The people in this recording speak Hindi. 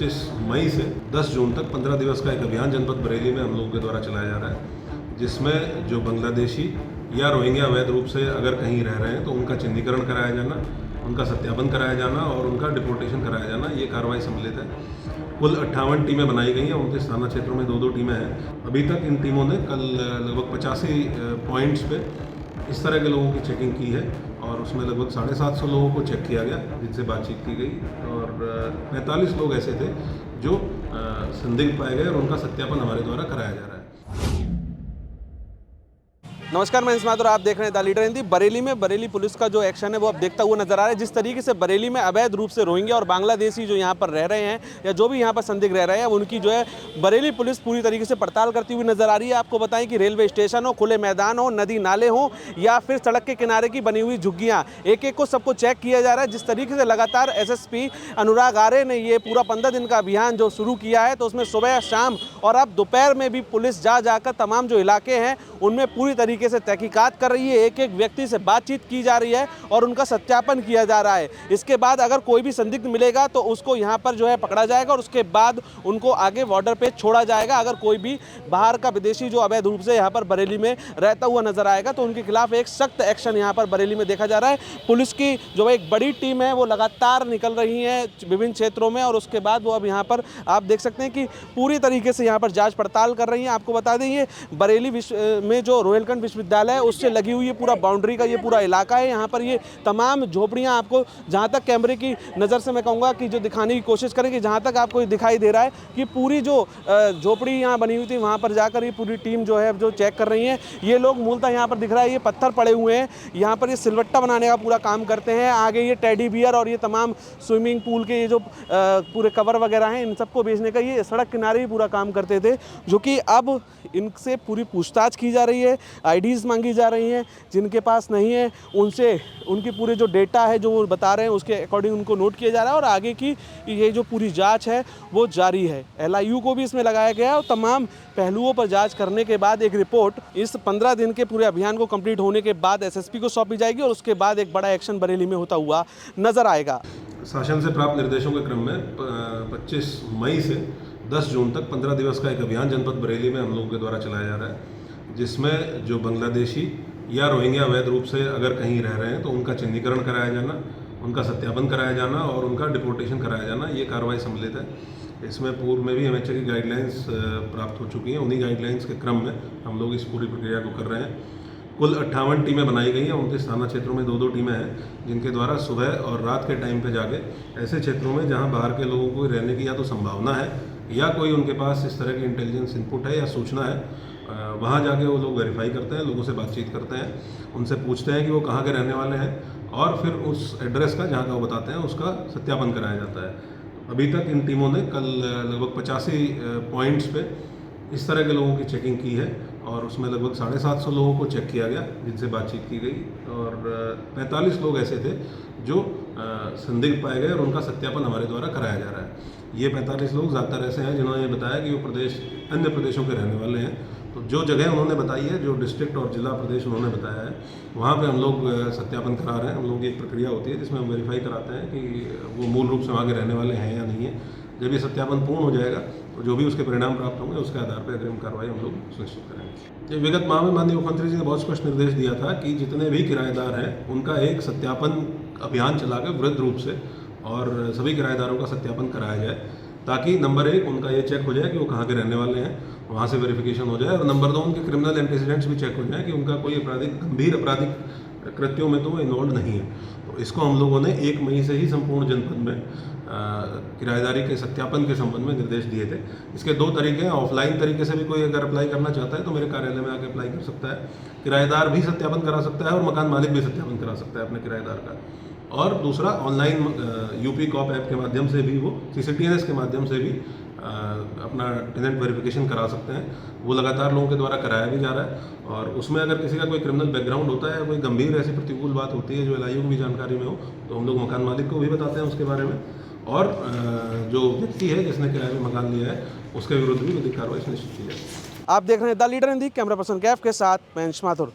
25 मई से 10 जून तक 15 दिवस का एक अभियान जनपद बरेली में हम लोगों के द्वारा चलाया जा रहा है, जिसमें जो बांग्लादेशी या रोहिंग्या अवैध रूप से अगर कहीं रह रहे हैं तो उनका चिन्हीकरण कराया जाना, उनका सत्यापन कराया जाना और उनका डिपोर्टेशन कराया जाना, ये कार्रवाई सम्मिलित है। कुल 58 टीमें बनाई गई हैं, 29 थाना क्षेत्रों में 2-2 टीमें हैं। अभी तक इन टीमों ने कल लगभग 85 पॉइंट्स पे इस तरह के लोगों की चेकिंग की है और उसमें लगभग 750 लोगों को चेक किया गया, जिनसे बातचीत की गई और 45 लोग ऐसे थे जो संदिग्ध पाए गए और उनका सत्यापन हमारे द्वारा कराया जा रहा है। नमस्कार, मैं इस्मात और आप देख रहे हैं द लीडर हिंदी। बरेली में बरेली पुलिस का जो एक्शन है वो अब देखता हुआ नजर आ रहा है। जिस तरीके से बरेली में अवैध रूप से रोहिंग्या और बांग्लादेशी जो यहाँ पर रह रहे हैं या जो भी यहाँ पर संदिग्ध रह रहे हैं, उनकी जो है बरेली पुलिस पूरी तरीके से पड़ताल करती हुई नजर आ रही है। आपको बताएं कि रेलवे स्टेशन हो, खुले मैदान हो, नदी नाले हो या फिर सड़क के किनारे की बनी हुई झुग्गियाँ, एक एक को सबको चेक किया जा रहा है। जिस तरीके से लगातार SSP अनुराग आर्य ने ये पूरा 15 दिन का अभियान जो शुरू किया है, तो उसमें सुबह, शाम और अब दोपहर में भी पुलिस जा जाकर तमाम जो इलाके हैं उनमें पूरी तरीके से तहकीकात कर रही है। एक एक व्यक्ति से बातचीत की जा रही है और उनका सत्यापन किया जा रहा है। इसके बाद अगर कोई भी संदिग्ध मिलेगा तो उसको यहाँ पर जो है पकड़ा जाएगा और उसके बाद उनको आगे बॉर्डर पे छोड़ा जाएगा। अगर कोई भी बाहर का विदेशी जो अवैध रूप से यहाँ पर बरेली में रहता हुआ नजर आएगा तो उनके खिलाफ एक सख्त एक्शन यहाँ पर बरेली में देखा जा रहा है। पुलिस की जो एक बड़ी टीम है वो लगातार निकल रही है विभिन्न क्षेत्रों में और उसके बाद वो अब यहाँ पर आप देख सकते हैं कि पूरी तरीके से यहाँ पर जाँच पड़ताल कर रही है। आपको बता दें, ये बरेली में जो रोहिलखंड विश्वविद्यालय है उससे लगी हुई ये पूरा बाउंड्री का ये पूरा इलाका है। यहाँ पर ये तमाम झोपड़ियाँ आपको जहाँ तक कैमरे की नज़र से मैं कहूँगा कि जो दिखाने की कोशिश करेंगे, जहाँ तक आपको दिखाई दे रहा है कि पूरी जो झोपड़ी यहाँ बनी हुई थी वहाँ पर जाकर ये पूरी टीम जो है जो चेक कर रही है। ये लोग मूलतः यहाँ पर दिख रहा है ये पत्थर पड़े हुए हैं, यहाँ पर ये सिलवट्टा बनाने का पूरा काम करते हैं। आगे ये टेडी बियर और ये तमाम स्विमिंग पूल के ये जो पूरे कवर वगैरह हैं इन सबको बेचने का ये सड़क किनारे ही पूरा काम करते थे, जो कि अब इनसे पूरी पूछताछ की जा रही है। IDs मांगी जा रही हैं, जिनके पास नहीं है उनसे उनकी पूरे जो डेटा है जो वो बता रहे हैं उसके अकॉर्डिंग उनको नोट किया जा रहा है और आगे की ये जो पूरी जांच है वो जारी है। LIU को भी इसमें लगाया गया है और तमाम पहलुओं पर जांच करने के बाद एक रिपोर्ट इस 15 दिन के पूरे अभियान को कंप्लीट होने के बाद SSP को सौंपी जाएगी और उसके बाद एक बड़ा एक्शन बरेली में होता हुआ नजर आएगा। शासन से प्राप्त निर्देशों के क्रम में 25 मई से 10 जून तक 15 दिवस का एक अभियान जनपद बरेली में हम लोगों के द्वारा चलाया जा रहा है, जिसमें जो बांग्लादेशी या रोहिंग्या अवैध रूप से अगर कहीं रह रहे हैं तो उनका चिन्हीकरण कराया जाना, उनका सत्यापन कराया जाना और उनका डिपोर्टेशन कराया जाना, ये कार्रवाई सम्मिलित है। इसमें पूर्व में भी MHA की गाइडलाइंस प्राप्त हो चुकी हैं। उन्हीं गाइडलाइंस के क्रम में हम लोग इस पूरी प्रक्रिया को कर रहे हैं। कुल 58 टीमें बनाई गई हैं, 29 थाना क्षेत्रों में 2-2 टीमें हैं, जिनके द्वारा सुबह और रात के टाइम पे जाके ऐसे क्षेत्रों में जहां बाहर के लोगों को रहने की या तो संभावना है या कोई उनके पास इस तरह की इंटेलिजेंस इनपुट है या सूचना है, वहाँ जाके वो लोग वेरीफाई करते हैं, लोगों से बातचीत करते हैं, उनसे पूछते हैं कि वो कहाँ के रहने वाले हैं और फिर उस एड्रेस का जहाँ का वो बताते हैं उसका सत्यापन कराया जाता है। अभी तक इन टीमों ने कल लगभग 85 पॉइंट्स पे इस तरह के लोगों की चेकिंग की है और उसमें लगभग 750 लोगों को चेक किया गया, जिनसे बातचीत की गई और 45 लोग ऐसे थे जो संदिग्ध पाए गए और उनका सत्यापन हमारे द्वारा कराया जा रहा है। ये 45 लोग ज़्यादातर ऐसे हैं जिन्होंने ये बताया कि वो अन्य प्रदेशों के रहने वाले हैं। तो जो जगह उन्होंने बताई है, जो डिस्ट्रिक्ट और जिला प्रदेश उन्होंने बताया है, वहाँ पे हम लोग सत्यापन करा रहे हैं। हम लोग की एक प्रक्रिया होती है जिसमें हम वेरीफाई कराते हैं कि वो मूल रूप से वहाँ के रहने वाले हैं या नहीं है। जब ये सत्यापन पूर्ण हो जाएगा तो जो भी उसके परिणाम प्राप्त होंगे उसके आधार पर अग्रिम कार्रवाई हम लोग सुनिश्चित करेंगे। ये विगत माह में माननीय मुख्यमंत्री जी ने बहुत स्पष्ट निर्देश दिया था कि जितने भी किराएदार हैं उनका एक सत्यापन अभियान चला के वृहद रूप से और सभी किराएदारों का सत्यापन कराया जाए, ताकि नंबर 1 उनका ये चेक हो जाए कि वो कहाँ के रहने वाले हैं, वहाँ से वेरिफिकेशन हो जाए और नंबर 2 उनके क्रिमिनल एंटीसीडेंट्स भी चेक हो जाए कि उनका कोई गंभीर आपराधिक कृत्यों में तो वो इन्वॉल्व नहीं है। तो इसको हम लोगों ने 1 मई से ही संपूर्ण जनपद में किराएदारी के सत्यापन के संबंध में निर्देश दिए थे। इसके 2 तरीके हैं। ऑफलाइन तरीके से भी कोई अगर अप्लाई करना चाहता है तो मेरे कार्यालय में आकर अप्लाई कर सकता है। किराएदार भी सत्यापन करा सकता है और मकान मालिक भी सत्यापन करा सकता है अपने किराएदार का। और दूसरा, ऑनलाइन UP कॉप ऐप के माध्यम से भी वो CCTNS के माध्यम से भी अपना टेनेंट वेरिफिकेशन करा सकते हैं। वो लगातार लोगों के द्वारा कराया भी जा रहा है और उसमें अगर किसी का कोई क्रिमिनल बैकग्राउंड होता है, कोई गंभीर ऐसी प्रतिकूल बात होती है जो LIU को भी जानकारी में हो, तो हम लोग मकान मालिक को भी बताते हैं उसके बारे में और जो व्यक्ति है जिसने किराए में मकान लिया है उसके विरुद्ध भी विधिक कार्रवाई सुनिश्चित की जाए। आप देख रहे हैं the leader Hindi. Camera person Kaif के साथ मैं अंश माथुर।